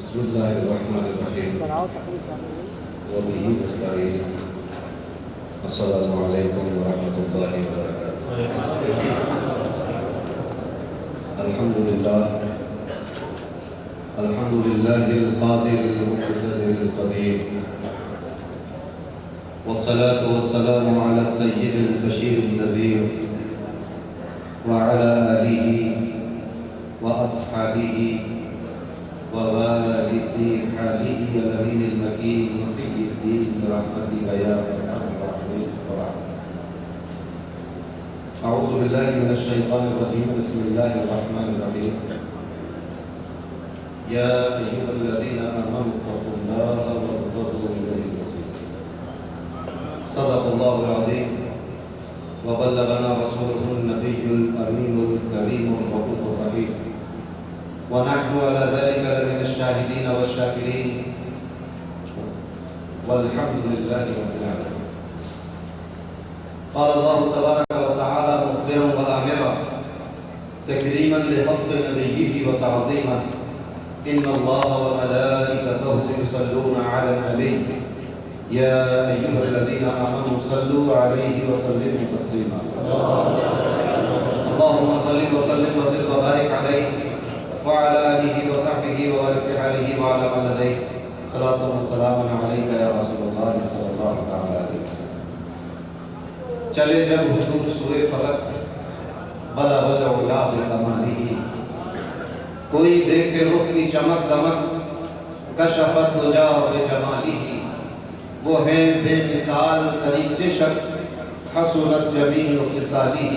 بسم الله الرحمن الرحيم وبه نستعين. السلام عليكم ورحمة الله وبركاته. الحمد لله القادر المقتدر القدير، والصلاة والسلام على السيد البشير النذير وعلى آله وأصحابه ووارث حاله الأمين المكين محي الدين برحمتك يا أرحم الراحمين. أعوذ بالله من الشيطان الرجيم. بسم الله الرحمن الرحيم. يا أيها الذين آمنوا اتقوا الله وابتغوا إليه الوسيلة. صدق الله العظيم وبلغنا رسوله النبي الأمين الكريم الرؤوف الرحيم، ونحن على ذلك لمن الشاهدين والشاكرين، والحمد لله رب العالمين. قال الله تبارك وتعالى مخبرا وآمرا تكريما لحق نبيه وتعظيما: إن الله وملائكته يصلون على النبي يا أيها الذين آمنوا صلوا عليه وسلموا تسليما. اللهم صل وسلم وزد وبارك عليه وعلى آله وصحبه ووارث حاله وعلى من لديه صلاة وسلام عليك يا رسول الله صلى الله عليه وسلم. چلے جب حضور سورہ فلق بلغ العلا بکمالہ، کوئی دیکھے رخ کی چمک دمک کشفت دجا بجمالہ، وہ ہیں بے مثال ترین چشم حسنت جمیل خصالہ،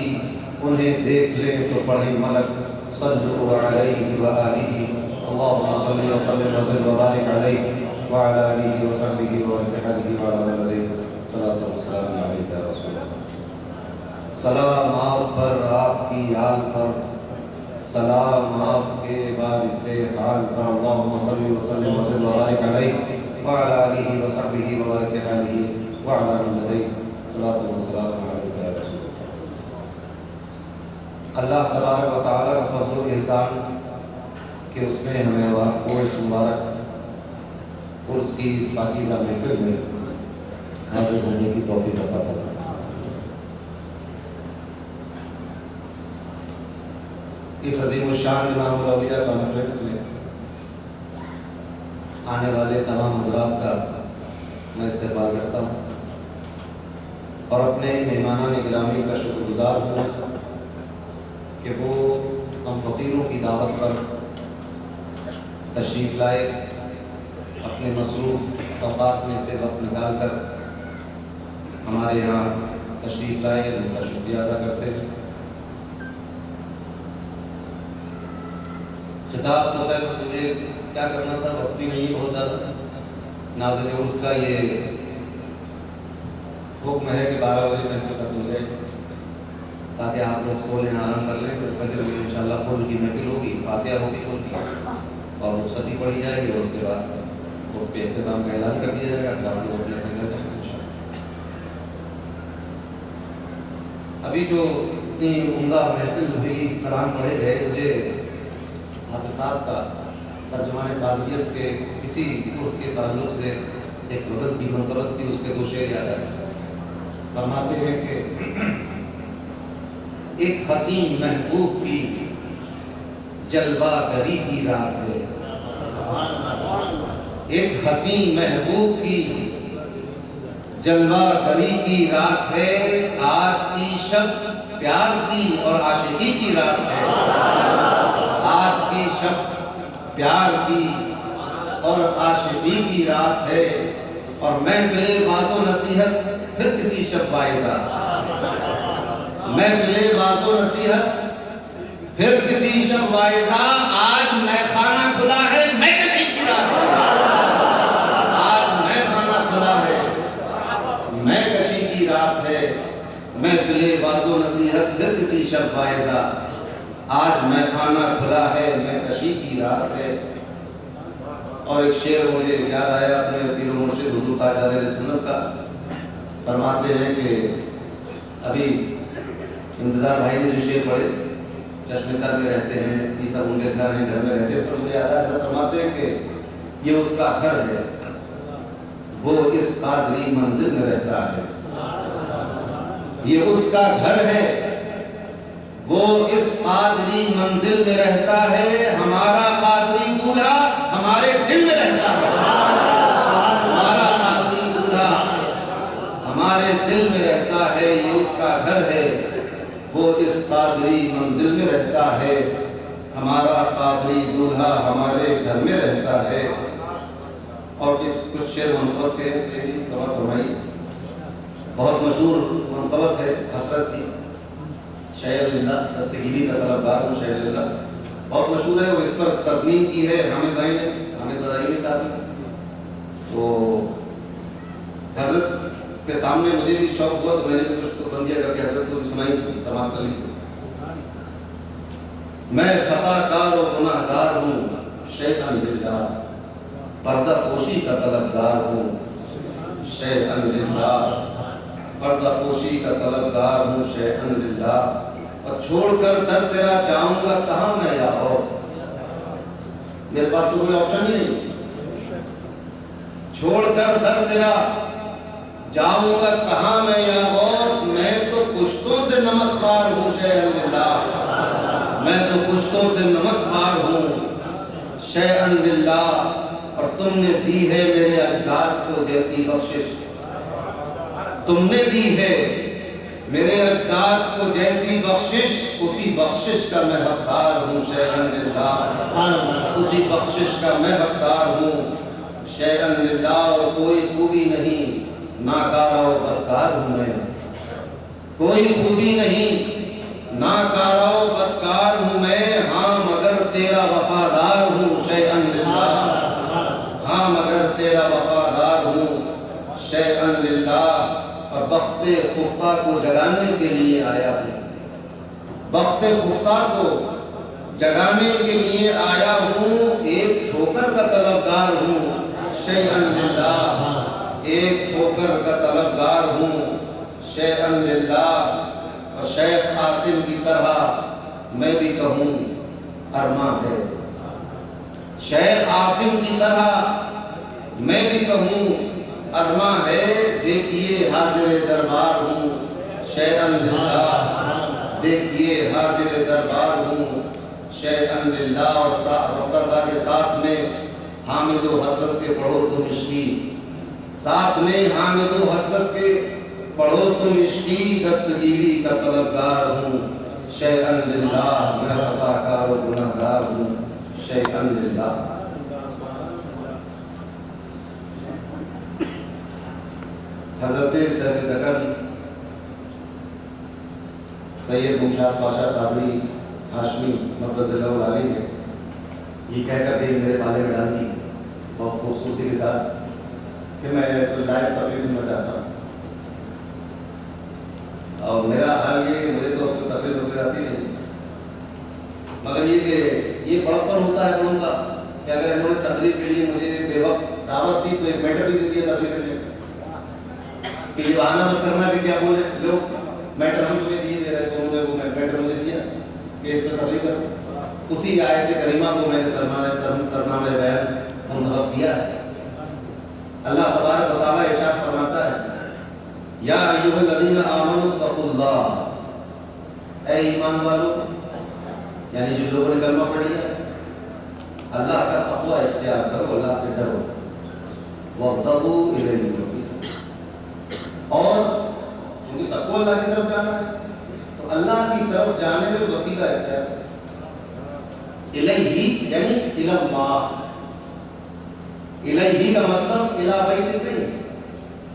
انہیں دیکھ لیں تو پڑھیں ملک صلو علیہ وآلہ. اللہم صلی وسلم وزد وبارک علیہ وعلی آلہ وصحبہ وصحبہ وعلی آلہ صلاۃ والسلام علیہ یا رسول اللہ. سلام آپ پر، آپ کی آل پر، سلام آپ کے وارث حال پر. اللہم صلی وسلم وزد وبارک علیہ وعلی آلہ وصحبہ وارث آلہ وعلی آلہ صلاۃ والسلام علیہ یا رسول اللہ. اللہ تبارک و تعالیٰ کا فضل و احسان کہ اس نے ہمیں اس مبارک عرس کی اس پاکیزہ محفل میں حاضر ہونے کی توفیق عطا فرمائے. اس عظیم الشان امام الاولیاء کانفرنس میں آنے والے تمام حضرات کا میں استقبال کرتا ہوں اور اپنے مہمانان گرامی کا شکر گزار ہوں کہ وہ ہم فقیروں کی دعوت پر تشریف لائے، اپنے مصروف اوقات میں سے وقت نکال کر ہمارے یہاں تشریف لائے. ان کا شکریہ ادا کرتے ہیں. خطاب تو خیر مجھے کیا کرنا تھا، وقت بھی نہیں بہت زیادہ. ناظرین عرس کا یہ حکم ہے کہ 12 بجے محفل ختم ہو جائے تاکہ آپ لوگ سو لیں، آرام کر لیں. پھر فجر میں انشاءاللہ فل کی محفل ہوگی، فاتحہ ہوگی فل کی، اور رخصتی پڑھی جائے گی، اور اس کے بعد اس کے اختتام کا اعلان کر دیا جائے گا. آپ لوگ اپنے اپنے گھر جائیں گے انشاءاللہ. ابھی جو اتنی عمدہ محفل ہوئی، کلام پڑھے گئے، مجھے حافظات کا ترجمان قادریت کے کسی اس کے تعلق سے ایک غزل کی منقبت تھی، اس کے 2 شعر یاد آئے. فرماتے ہیں کہ ایک حسین محبوب کی جلوہ گری کی رات ہے، ایک حسین محبوب کی جلوہ گری کی رات ہے، آج کی شب پیار کی اور عاشقی کی رات ہے. آج کی شب پیار کی اور عاشقی کی رات ہے، اور محفل واعظ و نصیحت پھر کسی شب وائزہ. محفل واعظ و نصیحت پھر کسی شب وائزہ، آج میخانہ کھلا ہے میں کسی کی رات ہے. آج میخانہ کھلا ہے میں کسی کی رات ہے، محفل واعظ و نصیحت پھر کسی شب وائزہ، آج میخانہ کھلا ہے میں کشی کی رات ہے. اور ایک شعر مجھے یاد آیا اپنے پیر و مرشد حضور تاجدار اہل سنت کا. فرماتے ہیں کہ ابھی انتظار بھائی نے جو شعر پڑھے، چشمے تر میں رہتے ہیں، یہ سب ان کے گھر ہیں، گھر میں رہتے ہیں. تو مجھے یاد آیا، فرماتے ہیں کہ یہ اس کا گھر ہے، وہ اس قادری منزل میں رہتا ہے۔ یہ اس کا گھر ہے، وہ اس قادری منزل میں رہتا ہے۔ ہمارا قادری دولہا ہمارے دل میں رہتا ہے۔ ہمارا قادری دولہا ہمارے دل میں رہتا ہے، یہ اس کا گھر ہے، وہ اس قادری منزل میں رہتا ہے۔ ہمارا قادری دولہا ہمارے گھر میں رہتا ہے۔ اور کچھ شعر منقبت کے سماعت فرمائی، بہت مشہور منقبت ہے حسرت کی، شعر اللہ دستگیری کا طلبگار ہوں، شعر اللہ بہت مشہور ہے، وہ اس پر تضمین کی ہے حامد بھائی نے، حامد بدائمی صاحب نے۔ تو حضرت کے سامنے مجھے بھی شوق ہوا تو میں نے بھی کچھ تو بندیاں کر کے حضرت کو بھی سنائی، سماعت کر لی۔ میں خطا کار و گناہ گار ہوں شیئا للہ، پردہ پوشی کا طلبگار ہوں شیئا للہ، پردہ پوشی کا طلبگار ہوں شیئا للہ، اور چھوڑ کر در تیرا جاؤں گا کہاں میں یا غوث، میرے پاس تو کوئی آپشن ہی نہیں، چھوڑ کر در تیرا جاؤں گا کہاں میں یا غوث، میں تو پشتوں سے نمک خوار ہوں شیئا للہ، میں تو پشتوں سے نمک خوار ہوں شیئا للہ، اور تم نے دی ہے میرے اجداد کو جیسی بخشش، تم نے دی ہے میرے اجداد کو جیسی بخشش، اسی بخشش کا میں حقدار ہوں شیئا للہ، اسی بخشش کا میں حقدار ہوں شیئا للہ، اور کوئی خوبی نہیں ناکارہ و بدکار ہوں میں، کوئی خوبی نہیں ناکارہ و بدکار ہوں میں، ہاں مگر تیرا وفادار ہوں شیئا للہ، ہاں مگر تیرا وفادار ہوں شیئا للہ، اور بخت خفتہ کو جگانے کے لیے آیا ہوں، بخت خفتہ کو جگانے کے لیے آیا ہوں، ایک ٹھوکر کا طلبگار ہوں شیئا للہ، ایک ٹھوکر کا طلبگار ہوں شیئا للہ، اور شیخ عاصم کی طرح میں بھی کہوں ارماں ہے، شیخ عاصم کی طرح میں بھی کہوں ارماں ہے، دیکھیے حاضر دربار ہوں شیئا للہ، دیکھیے حاضر دربار ہوں شیئا للہ، اور رفتہ کے ساتھ میں حامد و حسرت کے پڑھو تم عشقی، ساتھ میں حامد و حسرت کے پڑھو تم عشقی، دستگیری کا طلبگار ہوں شیئا للہ، میں خطا کار و گناہ گار ہوں شیئا للہ۔ حضرت سیف دکن سید ممشاد پاشا قادری ہاشمی مقدس اللہ علیہ نے یہ کہہ کر کے میرے بالے میں ڈال دی بہت خوبصورتی کے ساتھ کہ میں لائیو تقریر سننا چاہتا ہوں، اور میرا حال یہ کہ مجھے تو تقریر آتی نہیں، مگر یہ کہ یہ بڑپن ہوتا ہے ان کا کہ اگر انہوں نے تقریر کے لیے مجھے بے وقت دعوت دی تو ایک میٹر بھی دے دیا تقریر کے لیے کہ یہ بہانہ مت کرنا کہ کیا بولے لوگ میٹر ہم تمہیں دیے دے رہے، تو انہوں نے وہ میٹر مجھے دیا کہ اس پہ تقریر کرو، اسی آیت کریمہ کو میں نے سرنامہ بیان منتخب کیا ہے۔ اللہ تبارک و تعالیٰ ارشاد فرماتا ہے یا ایھا الذین آمنوا اتقوا اللہ، اے ایمان والو، یعنی جن لوگوں نے کلمہ پڑھ لیا اللہ کا تقوی اختیار کرو، اللہ سے ڈرو، وابتغوا الیہ الوسیلہ، اور کیونکہ سب کو اللہ کی طرف جانا ہے تو اللہ کی طرف جانے میں وسیلہ اختیار کرو، الیہ یعنی الی اللہ، الیہ کا مطلب الی بیت نہیں،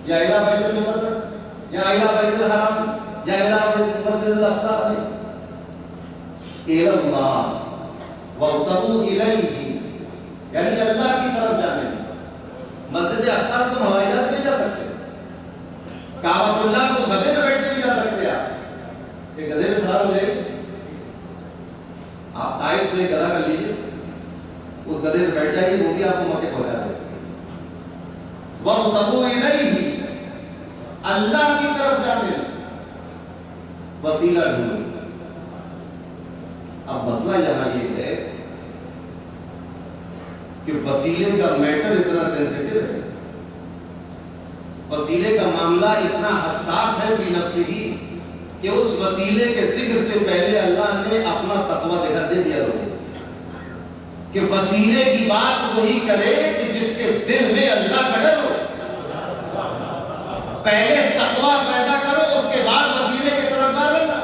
یا الی بیت المقدس یا الی بیت الحرام یا الی مسجد الاقصی نہیں، الی اللہ وابتغوا الیہ یعنی اللہ کی طرف جانے میں۔ مسجد اقصی تم ہوائی جہاز سے نہیں جا سکتے، کعبۃ اللہ کو گدھے پہ بیٹھ کے نہیں جا سکتے، آپ ایک گدھے پہ سوار ہو جائے، آپ طائف سے ایک گدھا کر لیجیے، اس گدھے پہ بیٹھ جائیے، وہ بھی آپ کو مکے پہنچا دے۔ وابتغوا الیہ اللہ کی طرف جانے وسیلہ ڈھونڈو۔ اب مسئلہ یہاں یہ ہے کہ وسیلے کا میٹر اتنا سینسیٹیو ہے، وسیلے کا معاملہ اتنا حساس ہے فی نفسہ کہ اس وسیلے کے ذکر سے پہلے اللہ نے اپنا تقوی دے دیا لوگوں کہ وسیلے کی بات وہی کرے کہ جس کے دل میں اللہ کا ڈر ہو۔ پہلے تقوی پیدا کرو، اس کے بعد وسیلے کی طرف بڑھنا،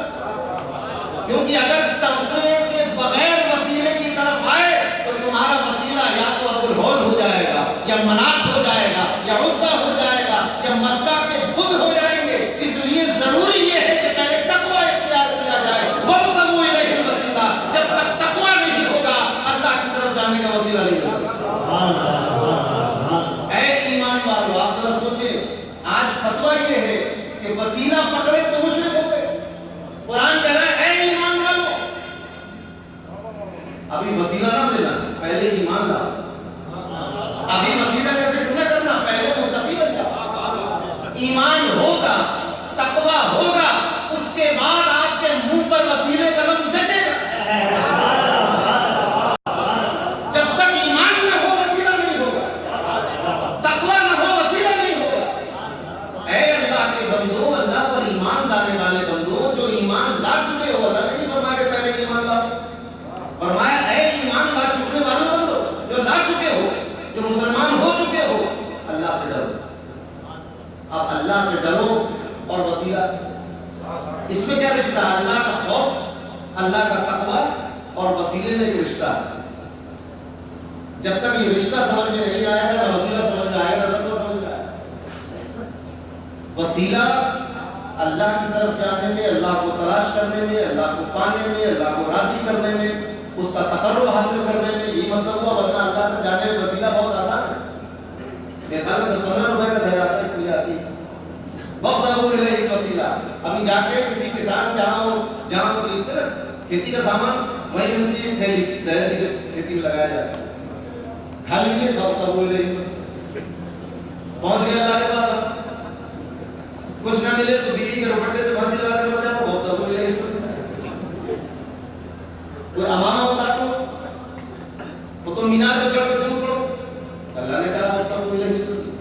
کیونکہ اگر تقوی کے بغیر وسیلے کی طرف آئے تو تمہارا وسیلہ یا تو ابو الہول ہو جائے گا، یا منات ہو جائے گا، یا عزا ہو جائے گا، یا مکہ کے بدھ ہو جائیں گے۔ اس لیے ضروری یہ ہے کہ پہلے تقوی اختیار کیا جائے، وابتغوا الیہ الوسیلہ۔ جب تک تقوی نہیں ہوگا اللہ کی طرف جانے کا وسیلہ نہیں ہو سکتا۔ اے ایمان والو، آپ ذرا سوچیں، آج فتویٰ یہ ہے کہ وسیلہ پکڑے تو مشرک ہو گئے۔ قرآن کہہ رہا ہے اے ایمان والو، ابھی وسیلہ نہ دینا، پہلے ایمان لا۔ ابھی وسیلہ کیسے نہ کرنا، پہلے متقی بن جا۔ ایمان ہوگا، تقویٰ ہوگا، اس کے بعد آپ کے منہ پر وسیلے کا لفظ جچے گا۔ جب تک ایمان نہ ہو وسیلہ نہیں ہوگا، تقویٰ نہ ہو وسیلہ نہیں ہوگا۔ اے اللہ کے بندو، اللہ پر ایمان لانے والے بندو جو ایمان لا چکے ہو، اللہ نے نہیں فرمایا کہ پہلے ایمان لاؤ، فرمایا اے ایمان لا چکنے والے بندو جو لا چکے ہو، جو مسلمان ہو چکے ہو، اللہ سے ڈرو۔ اب اللہ سے ڈرو اور وسیلہ، اس میں کیا رشتہ ہے؟ اللہ کا خوف، اللہ کا تقوی اور وسیلے میں ایک رشتہ ہے۔ جب تک یہ رشتہ سمجھ میں نہیں آئے گا، نہ وسیلہ سمجھ میں آئے گا، تب نہ سمجھ میں آئے گا۔ وسیلہ اللہ کی طرف جانے میں، اللہ کو تلاش کرنے میں، اللہ کو پانے میں، اللہ کو راضی کرنے میں، اس کا تقرب حاصل کرنے میں، یہ مطلب ہوا۔ ورنہ اللہ تک جانے میں وسیلہ بہت آسان ہے، میرے خیال میں 10-15 روپے کا ظاہر آتا ہے، اتنی آتی ہے۔ وابتغوا الیہ الوسیلہ، ابھی جا کے کسی کسان جہاں کھیتی کا سامان وہی ملتی ہے، تھیلی زہر کی کھیتی میں لگایا جاتا ہے، کھا لیجیے۔ وابتغوا الیہ الوسیلہ، پہنچ گئے اللہ کے پاس، کچھ نہ ملے تو بیوی کے دوپٹے سے پھانسی لگا کر مر جاؤ، وابتغوا الیہ الوسیلہ۔ کوئی امانہ ہوتا تو تم مینار پہ چڑھ کے دودھ پڑو، اللہ نے کہا وابتغوا الیہ الوسیلہ،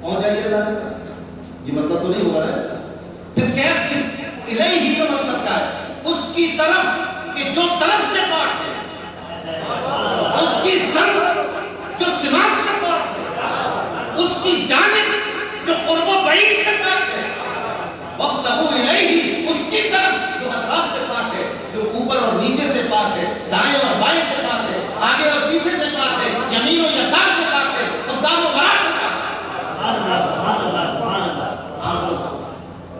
پہنچ جائیے اللہ کے پاس۔ یہ مطلب تو نہیں ہوا نا اس کا؟ پھر کیا اس الہی کا مطلب کیا ہے؟ اس کی طرف کہ جو طرف سے پاک ہے، اس کی سر جو سماعت سے پاک ہے، اس کی جانب جو قرب و بعید سے پاک ہے، وابتغوا الیہ، اس کی طرف جو اطراف سے پاک ہے، جو اوپر اور نیچے سے پاک ہے، دائیں اور بائیں سے پاک ہے، آگے اور پیچھے سے پاک ہے، یمین و یسار سے پاک ہے، قدام و ورا سے پاک ہے۔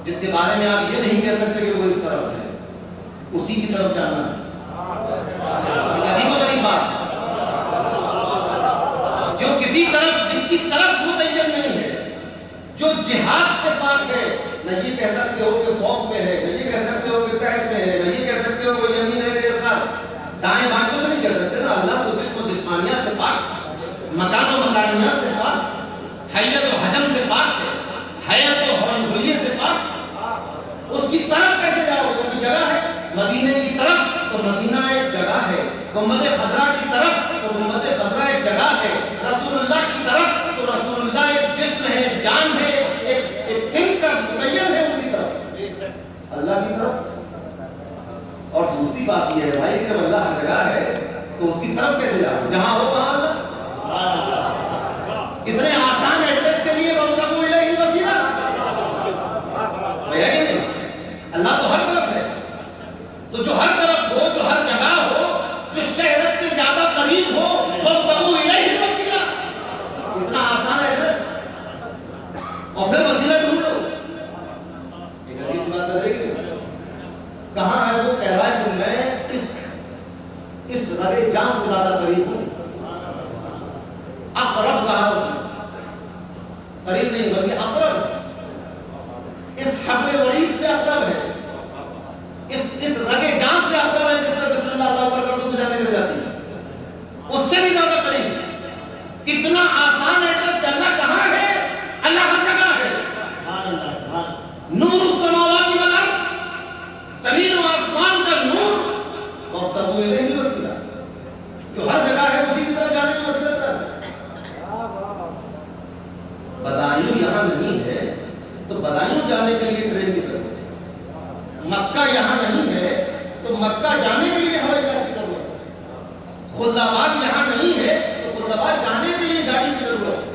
جس کے بارے میں آپ یہ نہیں کہہ سکتے کہ وہ اس طرف ہے، اسی کی طرف جانا ہے۔ عجیب و غریب بات، جو کسی طرف، جس کی طرف متعین نہیں ہے، جو جہاد سے پاک ہے، نہ یہ کہہ سکتے ہو کہ فوق میں ہے، نہ یہ کہہ سکتے ہو کہ تحت میں ہے، نہ یہ کہہ سکتے ہو کہ یمین ہے کہ یسار، دائیں بائیں کو سے نہیں کہہ سکتے نا۔ اللہ تو جسم و جسمانیت سے پاک، مکان و مکانیت سے پاک، حیت و حجم سے پاک ہے، حیت و حنگلیے سے پاک۔ اس کی طرف کیسے جاؤ؟ وہ کی جگہ ہے، مدینے کی طرف تو مدینہ ایک جگہ ہے، گنبد خضرا کی طرف تو گنبد خضرا ایک جگہ ہے، رسول اللہ کی طرف تو رسول اللہ ایک جسم ہے، جان ہے، ایک سمت کا متعین ہے ان کی طرف، اللہ کی طرف۔ اور دوسری بات یہ ہے بھائی کہ جب اللہ ہر جگہ ہے تو اس کی طرف کیسے جاؤ؟ جہاں ہو وہاں اللہ۔ اتنے آسان ایڈریس کے لیے وابتغوا الیہ الوسیلہ ہے کہ نہیں؟ اللہ تو ہر طرف ہے، تو جو ہر طرف ہو، جو ہر جگہ ہو، جو شہرت سے زیادہ قریب ہو، وابتغوا الیہ الوسیلہ، اتنا آسان ایڈریس، اور پھر وسیلہ ڈھونڈ لو۔ ایک عجیب سی بات ہے کہ کہاں ہے وہ کہہ رہا ہے کہ میں اس غرے جان سے زیادہ قریب ہوں، اقرب کہا اس نے، جانے کے لیے ٹرین کی ضرورت ہے. مکہ یہاں نہیں ہے تو مکہ جانے کے لیے ہوائی جہاز کی ضرورت ہے. خلد آباد یہاں نہیں ہے تو خلد آباد جانے کے لیے گاڑی کی ضرورت ہے.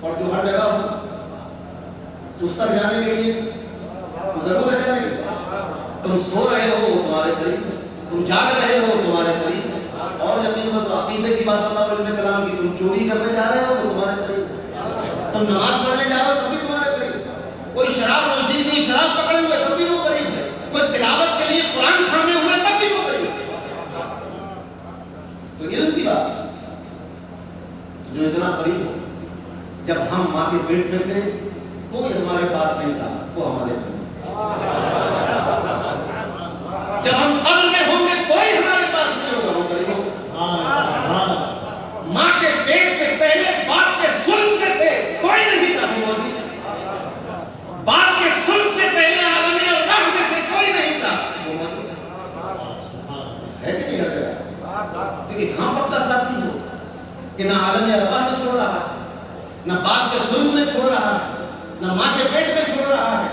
اور جو ہر جگہ ہو اس تک جانے کے لیے ضرورت ہے جانے کی. تم سو رہے ہو وہ تمہارے قریب ہے, تم جاگ رہے ہو تمہارے قریب ہے. اور یقین تو عقیدے کی بات بتا علم کلام کی, تم چوری کرنے جا رہے ہو تو تمہارے قریب ہے, تم نماز پڑھنے جا رہے ہو تب بھی تمہارے قریب ہے. کوئی شراب نوشی نہیں, شراب پکڑے ہوئے تب بھی وہ قریب ہے. کوئی تلاوت کے لیے قرآن تھامے ہوئے تب بھی وہ قریب ہے. تو علم کی بات جو اتنا قریب ہو. جب ہم ماں کے پیٹ میں تھے کوئی ہمارے پاس نہیں تھا, وہ ہمارے قریب. جب ہم قبر میں ہوں گے کوئی ہمارے پاس نہیں ہوگا, وہ قریب ہوگا. ماں کے پیٹ سے پہلے باپ کے سلب میں تھے کوئی نہیں تھا, وہ موجود ہے. باپ کے سلب سے پہلے عالم ارواح میں تھے کوئی نہیں تھا, وہ موجود ہے کہ نہیں ہے. کیونکہ اتنا پکا ساتھی ہو کہ نہ عالم ارواح میں چھوڑ رہا ہے, نہ باپ کے سلب میں چھوڑ رہا ہے, نہ ماں کے پیٹ میں چھوڑ رہا ہے,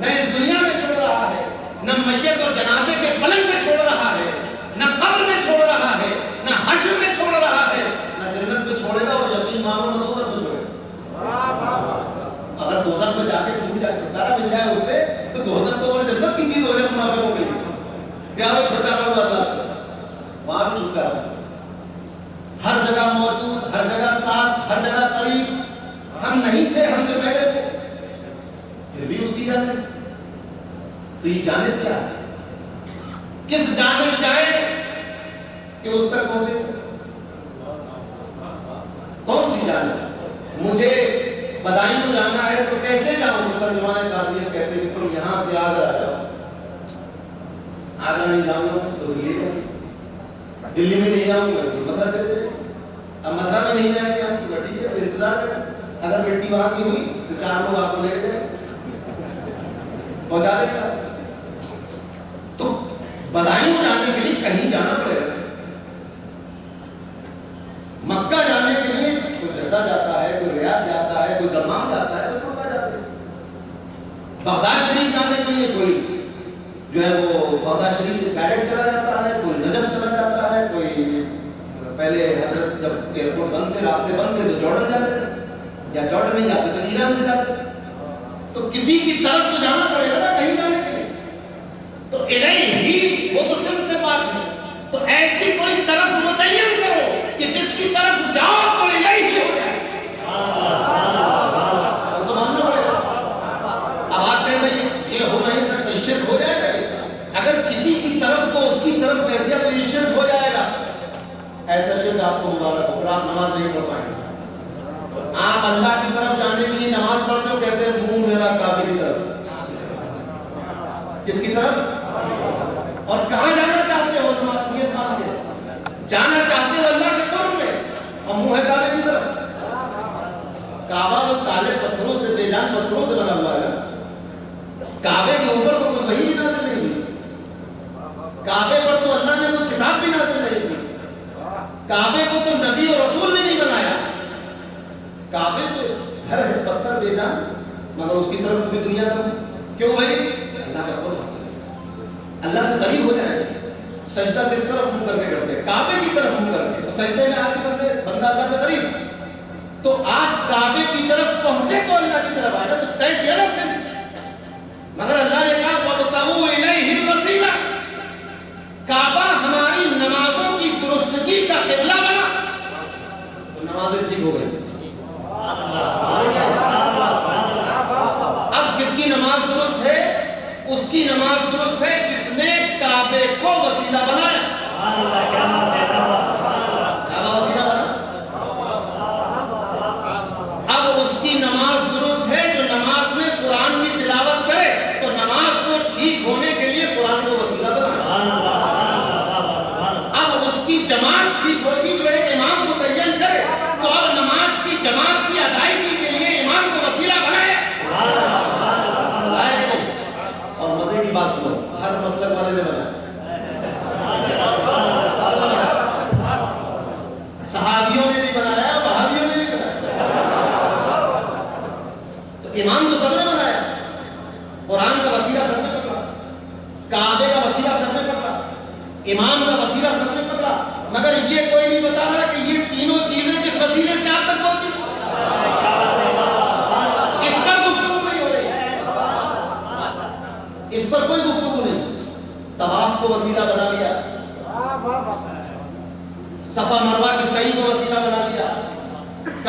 نہ اس دنیا میں چھوڑ رہا ہے, نہ میت اور جنازے کے پلنگ میں چھوڑ رہا ہے, نہ قبر میں چھوڑ رہا ہے, نہ حشر میں چھوڑ رہا ہے, نہ جنت میں چھوڑے گا. اور یقین مانو نہ دوزخ میں چھوڑے گا. اگر دوزخ میں جا کے چھٹکارا مل جائے اس سے تو دوزخ تو جنت کی چیز ہو جائے منافقوں کے لیے. کیا وہ چھٹکارا ہوگا اللہ سے, وہاں بھی چھٹکارا ہر جگہ موجود, ہر جگہ ساتھ, ہر جگہ قریب. ہم نہیں تھے, ہم سے پہلے تھے, پھر بھی اس کی جانب. تو یہ جانب کیا ہے, کس جانب جائے کہ اس تک پہنچے, کون سی جانب. مجھے بدایوں جانا ہے تو کیسے جاؤں. ترجمان قادریت کہتے ہیں کہ تم یہاں سے آگرہ جاؤ. آگرہ نہیں جاؤں گا تو یہ جائے, دلی میں نہیں جاؤں گا تو متھرا چلے جائے. اب متھرا میں نہیں جائیں گے ہم تو گڈی کے انتظار کریں. اگر مٹی وہاں کی ہوئی تو 4 لوگ آپ کو لے جائیں پہنچا دیں گے. تو بدایوں جانے کے لیے کہیں جانا پڑے گا. مکہ جانے کے لیے کوئی جدہ جاتا ہے, کوئی ریاض جاتا ہے, کوئی دمام جاتا ہے, کوئی مکہ جاتے ہیں. بغداد شریف جانے کے لیے کوئی جو ہے وہ بغداد شریف ڈائریکٹ چلا جاتا ہے, کوئی نجف چلا جاتا ہے, کوئی پہلے حضرت جب ایئرپورٹ بند تھے, راستے بند تھے تو جارڈن جاتے تھے, یا جارڈن نہیں جاتے تو ایران سے جاتے. تو کسی کی طرف تو جانا پڑے گا نا کہیں جانے کے لیے. تو الیہ وہ تو صرف سے بات ہے. تو ایسی کوئی طرف متعین کرو کہ جس کی طرف جاؤ تو الیہ ہو جائے. تو ماننا پڑے گا. اب آپ کہیں بھائی یہ ہو نہیں سکتا, شرک ہو جائے گا. اگر کسی کی طرف کو اس کی طرف کہہ دیا تو یہ شرک ہو جائے گا. ایسا شرک آپ کو مبارک ہو, آپ نماز نہیں پڑھ پائیں گے. آپ اللہ کی طرف جانے کے لیے نماز پڑھتے ہو, کہتے ہیں منہ میرا کعبے کی طرف. کس کی طرف اور کہاں جانا چاہتے ہو؟ نماز نیت مان کے جانا چاہتے ہو اللہ کے قرب میں, اور منہ ہے کعبے کی طرف. کعبہ تو کالے پتھروں سے, بے جان پتھروں سے بنا ہوا ہے. کعبے کے اوپر تو کوئی وحی بھی نازل نہیں ہوئی. کعبے پر تو اللہ نے کوئی کتاب بھی نازل نہیں کی. کعبے کو تو نبی اور رسول بھی نہیں بنایا. کعبے پہ گھر ہے پتھر بے جان, مگر اس کی طرف پوری دنیا کا. کیوں بھائی؟ اللہ کا قرب حاصل ہے, اللہ سے قریب ہو جائیں. سجدہ کس طرف منہ کر کے کرتے ہیں؟ کعبے کی طرف منہ کر کے. سجدے میں آ کے بندہ اللہ سے قریب. تو آپ کعبے کی طرف پہنچے تو اللہ کی طرف آئے گا, تو طے کیا نا سے. مگر اللہ نے کہا وَابْتَغُوا إِلَيْهِ الْوَسِيلَةَ. کعبہ ہماری نمازوں کی درستگی کا قبلہ بنا تو نمازیں ٹھیک ہو گئی. اب کس کی نماز درست ہے؟ اس کی نماز درست ہے جس نے کعبے کو وسیلہ بنایا. کعبہ وسیلہ بنا. اب اس کی نماز درست ہے جو نماز میں قرآن کی تلاوت کرے, تو نماز کو ٹھیک ہونے کے لیے قرآن کو وسیلہ بنایا. اب اس کی جماعت ٹھیک ہوگی جو ایک امام متعین کرے, تو اب نماز کی جماعت کی ادائیگی کے لیے امام کو وسیلہ بنائے. اور مزے کی بات سنو, ہر مسلک والے نے بنایا. صحابیوں نے بھی بنایا, وہابیوں نے بھی بنایا. تو امام تو سب نے بنایا.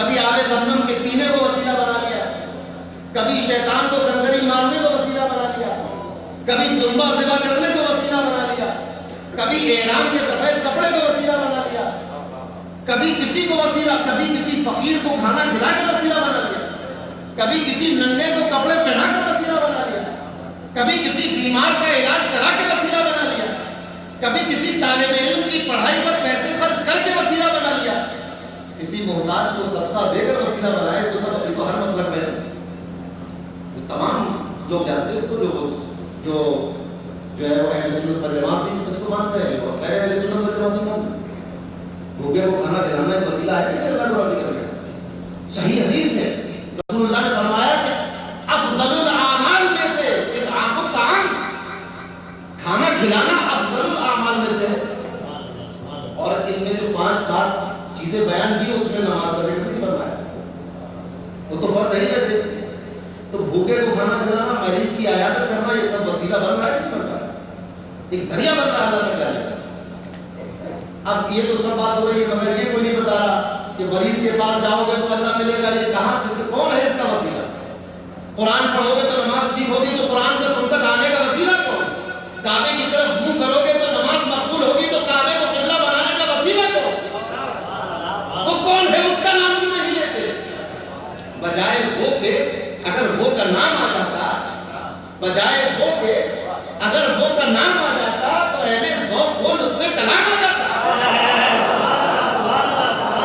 کبھی آب زمزم کے پینے کو وسیلہ بنا لیا، کبھی شیطان کو کنکری مارنے کو وسیلہ بنا لیا، کبھی دمبا ذبح کرنے کو وسیلہ بنا لیا، کبھی احرام کے سفید کپڑے کو وسیلہ بنا لیا، کبھی کسی کو وسیلہ، کبھی کسی فقیر کو کھانا کھلا کے وسیلہ بنا لیا، کبھی کسی ننگے کو کپڑے پہنا کے وسیلہ بنا لیا، کبھی کسی بیمار کا علاج کرا کے وسیلہ بنا لیا، کبھی کسی طالب علم کی پڑھائی پر پیسے خرچ کر کے وسیلہ بنا لیا، کسی محتاج کو صدقہ دے کر وسیلہ بنائے تو سب تو ہر مسلک میں ہے۔ تمام لوگ جانتے ہیں اس کو، جو ہے وہ اہل سنت والجماعت بھی اس کو مانتے ہیں، جو غیر اہل سنت والجماعت بھی مانتے ہیں۔ بھوکے کو کھانا کھلانا ایک وسیلہ ہے کہ اللہ کو راضی کرنے۔ صحیح حدیث ہے، رسول اللہ نے فرمایا کہ افضل الاعمال میں سے اطعام الطعام، کھانا کھلانا افضل الاعمال میں سے ہے۔ اور ان میں جو 5-7 چیزیں بیان کی اس میں نماز کا ذکر نہیں فرمایا، وہ تو فرض ہے ویسے۔ تو بھوکے کو کھانا کھلانا، مریض کی عیادت کرنا، یہ سب وسیلہ بن رہا ہے نہیں بن رہا، ایک ذریعہ بن رہا ہے اللہ تک جانے کا۔ اب یہ تو سب بات ہو رہی ہے مگر یہ کوئی نہیں بتا رہا کہ مریض کے پاس جاؤ گے تو اللہ ملے گا، یہ کہاں سے، کون ہے اس کا وسیلہ؟ قرآن پڑھو گے تو نماز ٹھیک ہوگی، تو قرآن پہ تم تک آنے کا وسیلہ کون؟ کعبے کی طرف منہ کرو گے تو نماز مقبول ہوگی، تو کعبے کو قبلہ بنانے کا وسیلہ کون؟ وہ کون ہے؟ اس کا نام کیوں نہیں لیتے؟ بجائے وہ کہ اگر وہ کا نام آ جاتا، بجائے وہ کہ اگر وہ کا نام آ جاتا تو اہل ذوق وہ لطف کلام آ جاتا۔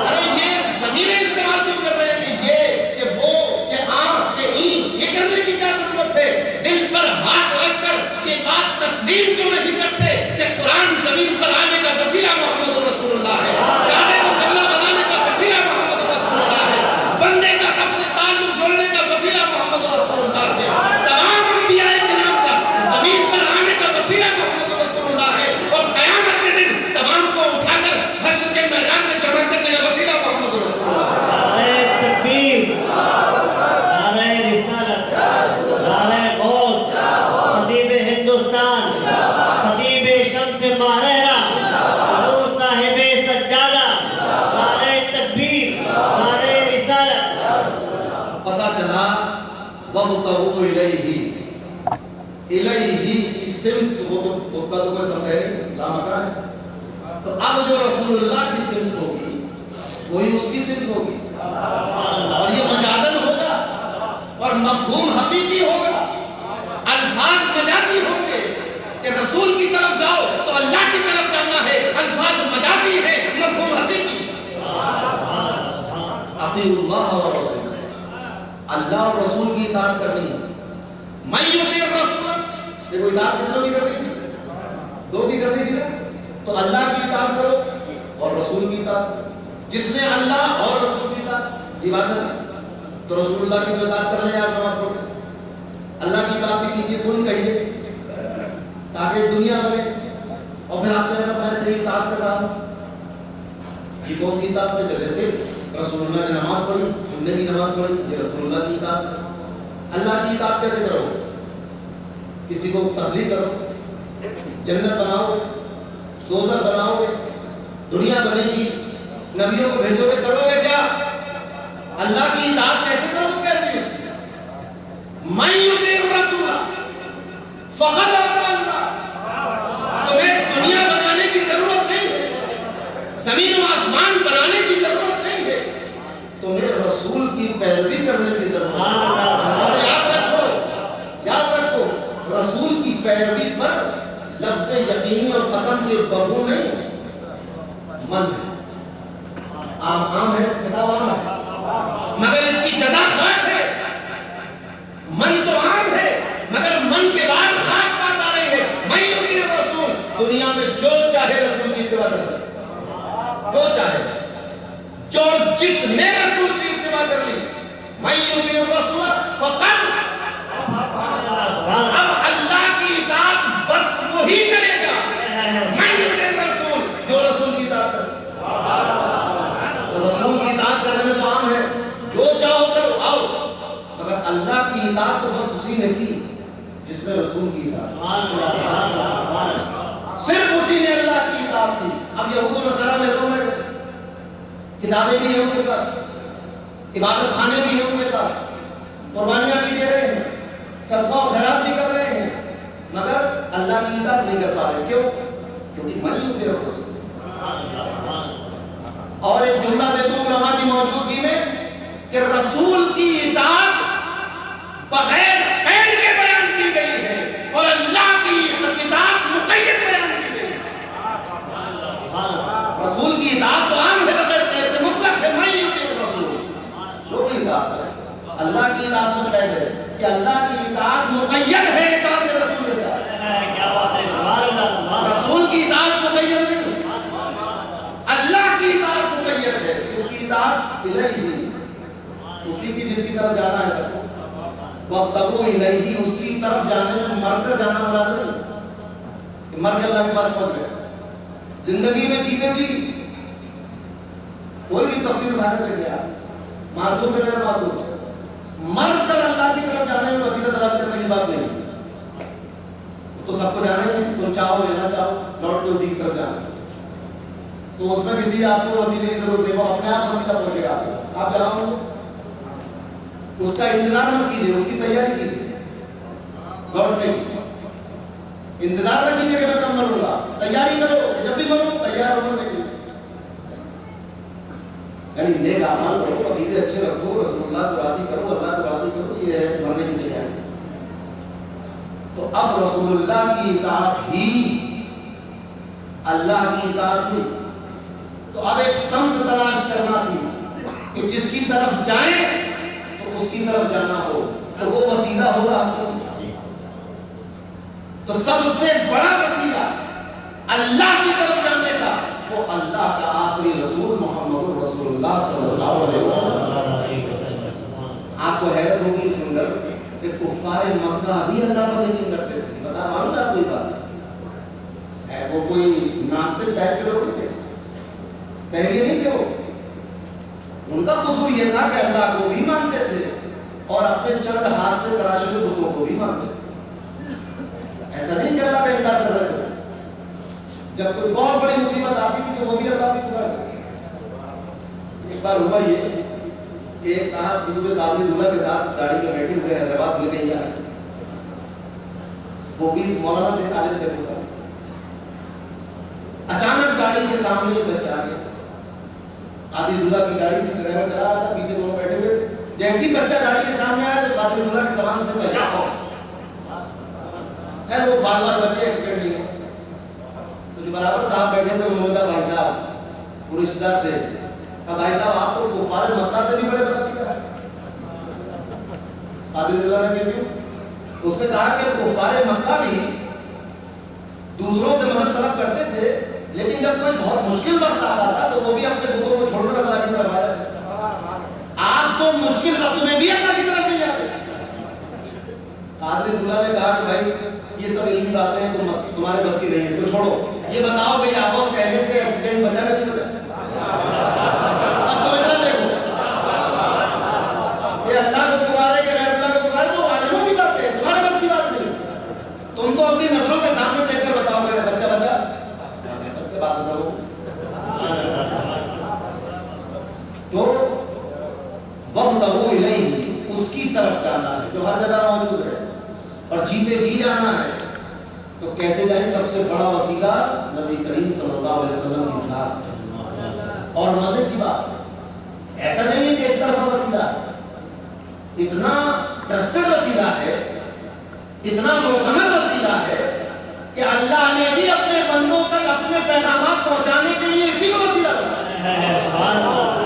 ارے یہ ضمیریں استعمال کیوں کر رہے ہیں کہ یہ وہ کہ آم کہ این، یہ کرنے کی کیا ضرورت ہے؟ دل پر ہاتھ رکھ کر یہ بات تسلیم کیوں نہیں کرتے کہ قرآن زمین پر آنے کا وسیلہ محمد رسول اللہ ہے، کعبے کو قبلہ بنانے کا وسیلہ محمد رسول اللہ ہے، بندے کا رب سے تعلق جوڑنے کا وسیلہ محمد رسول اللہ ہے، تمام انبیاء کرام کا زمین پر آنے کا وسیلہ محمد رسول اللہ ہے، اور قیامت کے دن تمام کو اٹھا کر حشر کے میدان میں جمع کرنے کا وسیلہ محمد رسول اللہ ہے۔ نعرہ تکبیر، نعرہ رسالت، نعرہ غوث، خطیب ہندوستان، خطیب شمس ماہرہ، حضور صاحب سجادہ، نعرہ تکبیر، نعرہ رسالت۔ پتہ چلا وَابْتَغُوا إِلَيْهِ، کی سمت، وہ کا تو کوئی سمجھے نہیں، لامکان ہے۔ تو اب جو رسول اللہ کی سمت ہوگی وہی اس کی سمت ہوگی، اور یہ مجازن ہوگا اور مفہوم حقیقی ہوگا، الفاظ مجازی ہوں گے کہ رسول کی طرف جاؤ تو اللہ کی طرف جانا ہے، الفاظ مجازی ہے، مفہوم حقیقی۔ اطیعوا اللہ و رسول، اللہ اور رسول کی اطاعت کرنی ہے۔ میں یطیع الرسول، دیکھو اطاعت کتنوں کی کرنی تھی؟ 2 کی کرنی تھی نا، تو اللہ کی اطاعت کرو اور رسول کی اطاعت۔ جس نے اللہ اور رسول کی اطاعت عبادت ہے، تو رسول اللہ کی تو اطاعت کر لیں آپ نماز پڑھتے، اللہ کی اطاعت بھی کیجیے، کون کہیے تاکہ دنیا بنے، اور پھر آپ نے میں صحیح اطاعت کر رہا ہوں۔ یہ کون سی اطاعت ہے؟ جیسے رسول اللہ نے نماز پڑھی، ہم نے بھی نماز پڑھی، یہ رسول اللہ کی اطاعت ہے۔ اللہ کی اطاعت کیسے کرو؟ کسی کو تخلیق کرو، جنت بناؤ گے، دوزخ بناؤ گے، دنیا بنے گی، نبیوں کو بھیجو گے، کرو گے کیا؟ اللہ کی اطاعت کیسے کرو گے؟ کہتے ہیں من یطیع الرسول فقد اطاع اللہ۔ تمہیں دنیا بنانے کی ضرورت نہیں ہے، زمین و آسمان بنانے کی ضرورت نہیں ہے، تمہیں رسول کی پیروی کرنے کی ضرورت ہے۔ اور یاد رکھو رسول کی پیروی پر لفظ یقینی اور قسم کے مفہوم نہیں، من ہے، عام ہے، کتاب عام ہے، مگر اس کی جزا خاص ہے۔ من تو عام ہے مگر من کے بعد خاص بات آ رہی ہے، میں یطیع الرسول، دنیا میں جو چاہے رسول کی اتباع کر لے، جو چاہے، جو جس نے رسول کی اتباع کر لی، میں یطیع الرسول فقط، اب اللہ کی اطاعت بس وہی کرے گا، میں یطیع الرسول، جو رسول کی اطاعت کرے۔ تو رسول کی اطاعت کرنے میں تو عام ہے، جو چاہو کرو، آؤ، مگر اللہ کی اطاعت تو بس اسی نے کی جس میں رسول کی اطاعت، صرف اسی نے اللہ کی اطاعت کی۔ اب یہود و نصارہ محروم ہے، کتابیں بھی ہیں ان کے پاس، عبادت خانے بھی ہیں ان کے پاس، قربانیاں بھی دے رہے ہیں، صدقہ و خیرات بھی کر رہے ہیں، مگر اللہ کی اطاعت نہیں کر پا رہے. کیوں؟ کیونکہ من یطیع الرسول. اور ایک جملہ دے دوں علماء کی موجودگی میں کہ رسول کی اطاعت بغیر قید کے بیان کی گئی ہے اور اللہ کی اطاعت مقید بیان کی گئی ہے. رسول کی اطاعت تو عام ہے بغیر قید کے، مطلق ہے من یطیع الرسول، جو بھی اطاعت ہے. اللہ کی اطاعت میں قید ہے کہ اللہ کی اطاعت مقید ہے اطاعت رسول کے ساتھ. کیا بات ہے، سبحان اللہ سبحان اللہ. رسول کی اطاعت مقید نہیں، اللہ کی اطاعت مقید ہے. اس کی اطاعت الیہ، اسی کی جس کی طرف جانا ہے سب کو. وابتغوا الیہ، اس کی طرف جانے میں مر کر جانا مراد نہیں کہ مر کے اللہ کے پاس پہنچ گئے. زندگی میں جیتے جی کوئی بھی تفسیر اٹھانے تک گیا معصوم ہے غیر معصوم، مر کر اللہ کی طرف جانے میں وسیلہ تلاش کرنے کی بات نہیں. تو سب کو جانا ہے، تم چاہو یا نہ چاہو لوٹ کے اسی کی طرف جانا. تو اس میں کسی آپ کو وسیلے کی ضرورت نہیں، وہ اپنے آپ وسیلہ پہنچے گا آپ کے پاس. آپ جاؤ اس کا انتظار مت کیجیے، اس کی تیاری کیجیے. لوٹنے کی انتظار نہ کیجیے کہ میں کب مروں گا، تیاری کرو کہ جب بھی مروں تیار ہو مرنے کے لیے. یعنی نیک اعمال کرو، عقیدے اچھے رکھو، رسول اللہ کو راضی کرو، اللہ کو راضی کرو، یہ ہے مرنے کی تیاری. تو اب رسول اللہ کی اطاعت ہی اللہ کی اطاعت ہوئی. تو اب ایک سمت تلاش کرنا تھی کہ جس کی طرف جائیں تو اس کی طرف جانا ہو، تو وہ وسیلہ ہوگا. تو سب سے بڑا وسیلہ اللہ کی طرف جانے کا وہ اللہ کا آخری رسول محمد رسول اللہ صلی اللہ علیہ وسلم. آپ کو حیرت ہوگی سن کر کہ کفار مکہ بھی اللہ پر یقین کرتے تھے. بتا معلوم ہے آپ کو یہ بات ہے؟ وہ کوئی ناستک ٹائپ کے لوگ تھے، تحریری نہیں تھے. وہ ان کا قصور یہ تھا کہ اللہ کو بھی مانتے تھے اور اپنے چند ہاتھ سے تراشے ہوئے بتوں کو بھی مانتے تھے. ایسا نہیں کہ اللہ کا انکار کر رہے تھے. جب کوئی بہت بڑی مصیبت آتی تھی تو وہ بھی اللہ کی پکارتے تھے. ایک بار ہوا یہ کہ ایک صاحب حضور قادری دولہ کے ساتھ گاڑی میں بیٹھے ہوئے حیدرآباد میں کہیں جا رہے، وہ بھی مولانا تھے، عالم تھے. اچانک گاڑی کے سامنے ایک بچہ آ گیا. قادری دولہ کی گاڑی تھی، ڈرائیور چلا رہا تھا، پیچھے دونوں بیٹھے ہوئے تھے. جیسی بچہ گاڑی کے سامنے آیا تو قادری دولہ کی زبان سے پہلا باکس. خیر وہ بار بار بچے ایکسیڈنٹ نہیں ہوئے. تو جو برابر صاحب بیٹھے تھے انہوں نے کہا بھائی صاحب، وہ رشتہ دار تھے، کہا بھائی صاحب آپ تو کفار مکہ سے بھی بڑے بدعقیدہ ہیں. قادری دولہ نے کیوں؟ اس نے کہا کہ کفار مکہ بھی دوسروں سے مدد طلب کرتے تھے، لیکن جب کوئی بہت مشکل وقت آتا تھا تو وہ بھی اپنے بتوں کو چھوڑ کر اللہ کی طرف آیا تھا. آپ تو مشکل وقت میں بھی اللہ کی طرف نہیں آتے. قادری دولہ نے کہا کہ بھائی یہ سب علمی باتیں ہیں، تمہارے بس کی نہیں، اس کو چھوڑو. یہ بتاؤ کہ یہ آپس کہنے سے ایکسیڈنٹ بچا کہ نہیں بچا؟ بس تم اتنا دیکھو، یہ اللہ کو پکارے کہ غیر اللہ کو پکارے تو عالموں کی بات ہے، تمہارے بس کی بات نہیں. تم تو اپنی نظروں کے سامنے دیکھ کر بتاؤ کہ بچہ بچا بات کرو. تو وابتغوا الیہ، اس کی طرف جانا ہے جو ہر جگہ موجود ہے اور جیتے جی جانا ہے. تو کیسے جائیں؟ سب سے بڑا وسیلہ نبی کریم صلی اللہ علیہ وسلم کی ذات ہے. اور مزے کی بات ایسا نہیں ہے کہ ایک طرفہ وسیلہ ہے، اتنا ٹرسٹڈ وسیلہ ہے، اتنا معتمد وسیلہ ہے کہ اللہ نے بھی اپنے بندوں تک اپنے پیغامات پہنچانے کے لیے اسی کو وسیلہ بنایا.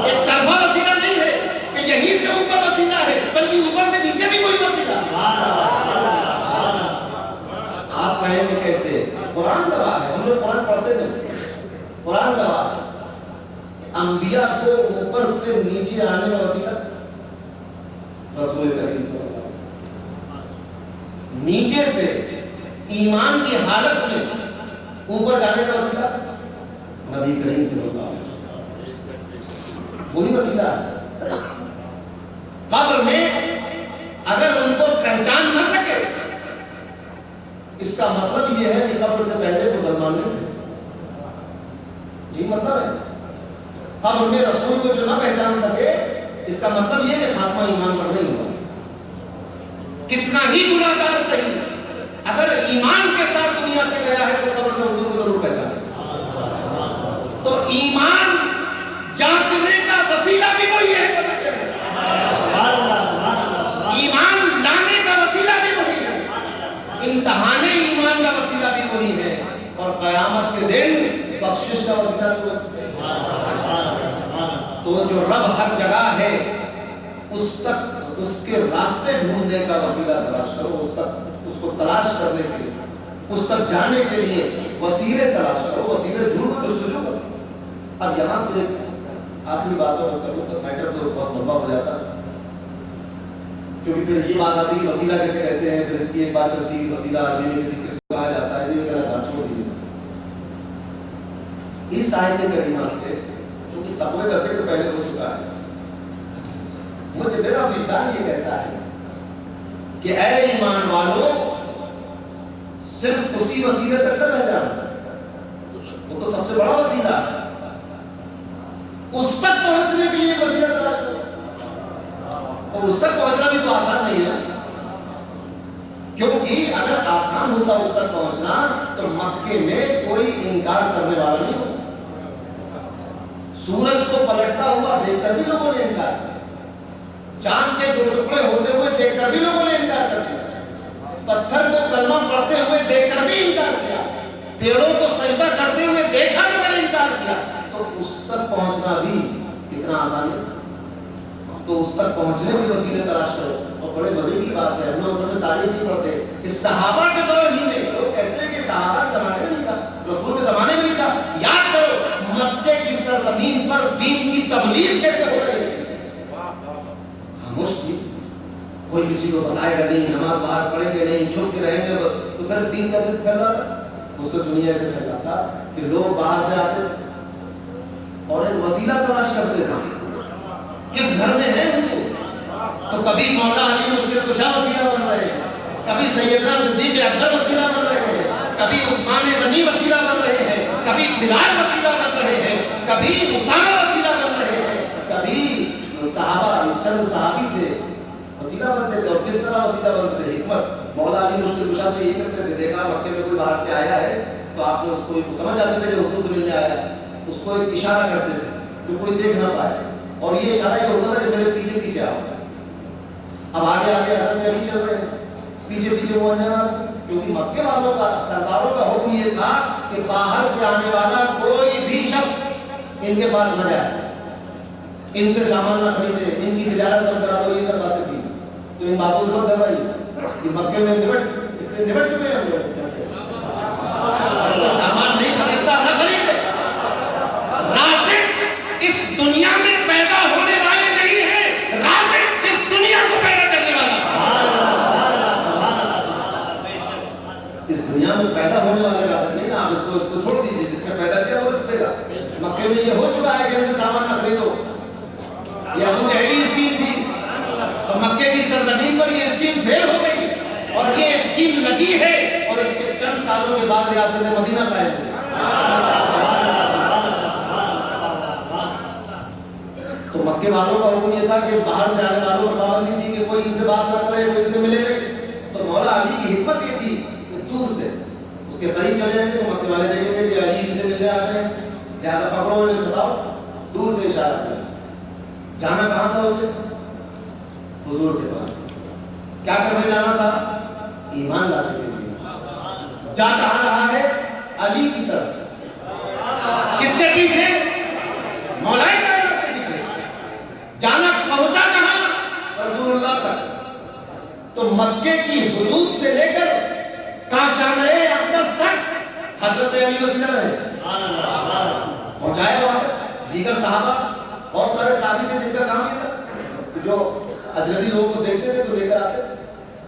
ایک طرفہ وسیلہ نہیں ہے کہ یہیں سے اوپر وسیلہ ہے، بلکہ اوپر سے نیچے بھی کوئی وسیلہ. آپ کہیں گے کیسے؟ قرآن گواہ ہے، ہم لوگ قرآن پڑھتے نہیں. قرآن گواہ ہے انبیاء کو اوپر سے نیچے آنے کا وسیلہ رسول کریم صلی اللہ علیہ وسلم، نیچے سے ایمان کی حالت میں اوپر جانے کا وسیلہ نبی کریم صلی اللہ علیہ وسلم. وہی وسیلہ ہے. قبر میں اگر ان کو پہچان نہ سکے، اس کا مطلب یہ ہے کہ قبر سے پہلے مسلمان نہیں تھے. یہی مطلب ہے. قبر میں رسول کو جو نہ پہچان سکے، اس کا کا مطلب یہ کہ خاتمہ ایمان پر نہیں ہوا. کتنا ہی گناہ گار صحیح, اگر ایمان کے ساتھ دنیا سے گیا ہے تو قبر میں حضور کو ضرور پہچانے. تو ایمان جانچنے کا وسیلہ بھی وہی ہے, ایمان لانے کا وسیلہ بھی وہی ہے, امتحان ایمان کا وسیلہ بھی وہی ہے, اور قیامت کے دن بخشش کا وسیلہ بھی وہی ہے. تو جو رب ہر جگہ ہے اس تک اس کے راستے ڈھونڈنے کا وسیلہ تلاش کرو, اس تک اس کو تلاش کرنے کے لیے, اس تک جانے کے لیے وسیلے تلاش کرو, وسیلے ڈھونڈو, جستجو کرو. اب یہاں سے آخری باتوں کو کروں تو میٹر تو بہت لمبا ہو جاتا, کیونکہ پھر یہ بات آتی کہ وسیلہ کیسے کہتے ہیں, پھر اس کی ایک بات چلتی ہے وسیلہ عربی میں کس کو کہا جاتا ہے, یہ غلط بات چھوڑ دیجیے. اس آیت کریمہ سے چونکہ تقوی کا ذکر پہلے ہو چکا ہے, مجھے میرا وجدان یہ کہتا ہے کہ اے ایمان والو صرف اسی وسیلے تک نہ رہ جانا, وہ تو سب سے بڑا وسیلہ ہے, اس تک پہنچنے کے لیے وسیلہ تلاش کرو. اور اس تک پہنچنا بھی تو آسان نہیں ہے, کیونکہ اگر آسان ہوتا اس تک پہنچنا تو مکے میں کوئی انکار کرنے والا نہیں ہوتا. سورج کو پلٹتا ہوا دیکھ کر بھی لوگوں نے انکار کیا, چاند کے 2 ٹکڑے ہوتے ہوئے دیکھ کر بھی لوگوں نے انکار کر دیا, پتھر کو کلمہ پڑھتے ہوئے دیکھ کر بھی انکار کیا, پیڑوں کو سجدہ کرتے ہوئے دیکھا مگر انکار کیا. تو اس تک پہنچنا بھی اتنا آسان ہے. تو اس تک پہنچنے کے وسیلے تلاش کرو. اور بڑے مزے کی بات ہے, ہم لوگ اصل میں تاریخ نہیں پڑھتے کہ صحابہ کے دور ہی میں لوگ کہتے ہیں کہ صحابہ کے زمانے میں نہیں تھا, رسول کے زمانے میں نہیں تھا. یاد کرو مکے کی سرزمین پر دین کی تبلیغ کیسے ہو رہی ہے, خاموش تھی, کوئی کسی کو بتائے گا نہیں, نماز باہر پڑھیں گے نہیں, چھپ کے رہیں گے, تو پھر دین کیسے پھیل رہا تھا. اس سے سنیے ایسے پھیل رہا تھا کہ لوگ باہر سے آتے اور ایک وسیلہ تلاش کرتے تھے, کس گھر میں ہے حضور, تو کبھی مولا علی مشکل کشا وسیلہ بن رہے ہیں, کبھی سیدنا صدیق اکبر وسیلہ بن رہے ہیں, کبھی عثمان غنی وسیلہ بن رہے ہیں, کبھی بلال وسیلہ بن رہے ہیں, کبھی اسامہ وسیلہ بن رہے ہیں, کبھی صحابہ چند صحابی تھے وسیلہ بنتے تھے. اور کس طرح وسیلہ بنتے تھے, حکمت. مولا علی مشکل کشا تو یہ کرتے تھے, دیکھا مکے میں کوئی باہر سے آیا ہے تو آپ نے اس کو سمجھ آتے تھے کہ رسول سے ملنے آیا ہے, اس کو ایک اشارہ کرتے تھے جو کوئی دیکھ نہ پائے, اور یہ اشارہ یہ ہوتا تھا کہ میرے پیچھے پیچھے آؤ. اب آگے آگے حضرت علی چل رہے ہیں, پیچھے پیچھے وہ آنے والا, کیونکہ مکے والوں کا سرداروں کا حکم یہ تھا کہ باہر سے آنے والا کوئی بھی شخص ان کے پاس نہ جائے, ان سے سامان نہ خریدے, ان کی تجارت بند کرا دو, یہ سب باتیں تھیں. تو ان باتوں سے مت ڈرائیے کہ مکے میں اس سے نمٹ چکے ہیں ہم لوگ. سامان نہیں خریدتا نہ خریدے. رازق اس دنیا میں پیدا ہونے والے نہیں ہیں, رازق اس دنیا کو پیدا کرنے والا. اس دنیا میں پیدا ہونے والے رازق نہیں نا, آپ اس کو چھوڑ دیجیے, جس نے پیدا کیا وہ رزق دے گا. مکے میں یہ ہو چکا ہے کہ ان سے سامان نہ خریدو, یہ ابو جہلی اسکیم تھی, اور مکے کی سرزمین پر یہ اسکیم فیل ہو گئی, اور یہ اسکیم لگی ہے, اور اس کے چند سالوں کے بعد ریاست مدینہ قائم ہوئی. تو مکے والوں کا حکم یہ تھا کہ باہر سے آنے والوں پر پابندی تھی کہ کوئی ان سے بات نہ کرے, کوئی ان سے ملے نہیں. تو مولا علی کی حکمت یہ تھی کہ دور سے اس کے قریب چلے جائیں گے تو مکے والے دیکھیں گے کہ علی ان سے ملنے آ رہے ہیں, لہٰذا پکڑو انہیں ستاؤ. دور سے اشارہ کیا. جانا کہاں تھا اسے, حضور کے پاس. کیا کرنے جانا تھا, ایمان لانے کے لیے. جا کہاں رہا ہے, علی کی طرف. کس کے پیچھے, مولا کائنات کے پیچھے. جانا پہنچا کہاں, رسول اللہ تک. تو مکے کی حدود سے لے کر کاشانہ اقدس تک حضرت علی وسیلہ رہے, پہنچایا وہاں تک. دیگر صحابہ اور سارے صحابی تھے جن کا کام یہ تھا جو اجنبی لوگوں کو دیکھتے تھے تو لے کر آتے.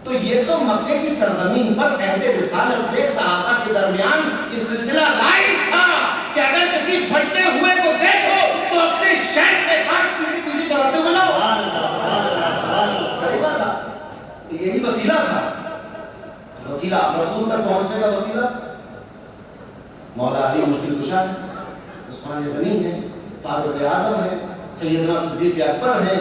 تو یہ تو مکے کی سرزمین پر عہد رسالت میں صحابہ کے درمیان یہ سلسلہ رائج تھا کہ اگر کسی بھٹکے ہوئے کو دیکھو تو اپنے شیخ کے پاس پیچھے پیچھے چلاتے ہوئے لاؤ. طریقہ تھا, یہی وسیلہ تھا. وسیلہ رسول تک پہنچنے کا وسیلہ مولا علی مشکل کشا ہے, عثمان غنی ہے, فاروق اعظم ہے, سیدنا صدیق اکبر ہیں,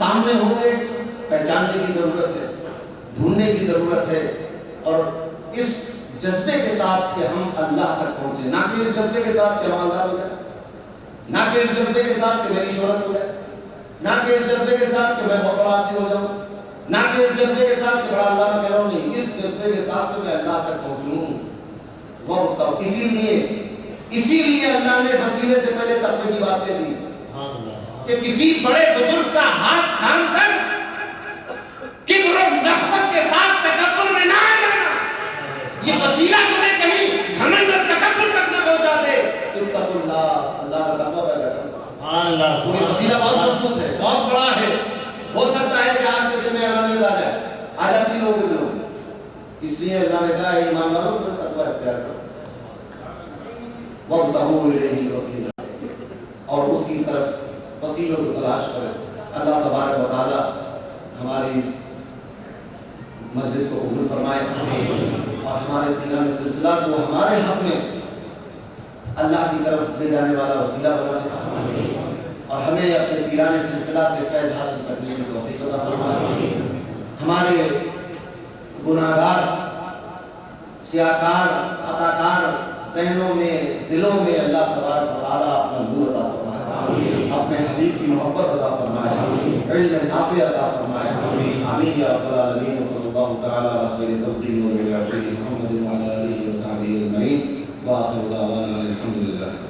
سامنے ہوں گے، پہچاننے کی ضرورت ہے، ڈھونڈنے کی ضرورت ہے، اور اس جذبے کے ساتھ کہ ہم اللہ تک پہنچے، نہ کہ اس جذبے کے ساتھ کہ مالدار ہو جائے، نہ کہ اس جذبے کے ساتھ کہ میری شہرت ہو جائے، نہ کہ اس جذبے کے ساتھ کہ میں بہت بڑا آدمی ہو جاؤں، نہ کہ اس جذبے کے ساتھ کہ بڑا اللہ میں رہوں، نہیں، اس جذبے کے ساتھ کہ میں اللہ تک پہنچوں۔ وہ بتاؤ، اسی لیے اللہ نے وسیلے سے پہلے تقوی کی باتیں دی کہ کسی بڑے بزرگ کا ہاتھ تھام کر کبر و نخوت کے ساتھ تکبر میں نہ آ جانا، یہ وسیلہ تمہیں کہیں گھمنڈ اور تکبر تک نہ پہنچا دے۔ اتقوا اللہ، اللہ کا تقوی پیدا کرو۔ یہ وسیلہ بہت مضبوط ہے، بہت بڑا ہے، ہو سکتا ہے کہ آپ کے دل میں اعلان آ جائے، آ جاتی لوگوں کے دلوں میں، اس لیے اللہ نے کہا ایمان والوں کو تقوی اختیار کرو، وابتغوا الیہ الوسیلہ، اور اس کی طرف وسیلوں کو تلاش کریں۔ اللہ تبارک و تعالی ہماری اس مجلس کو قبول فرمائے اور ہمارے پیران سلسلہ کو ہمارے حق میں اللہ کی طرف لے جانے والا وسیلہ بنا دے، اور ہمیں اپنے پیران سلسلہ سے فیض حاصل کرنے کی توفیق عطا فرمائے۔ ہمارے گناہگار، سیاہکار، خطاکار ذہنوں میں، دلوں میں اللہ تبارک و تعالیٰ اپنا نور عطا فرمائے، اپنے حبیب کی محبت عطا فرمائے، علم نافع عطا فرمائے، آمین یا رب العالمین۔ صلی اللہ تعالی علی خیر خلقہ و محمد وعلی آلہ وصحبہ اجمعین، وآخر دعوانا الحمدللہ۔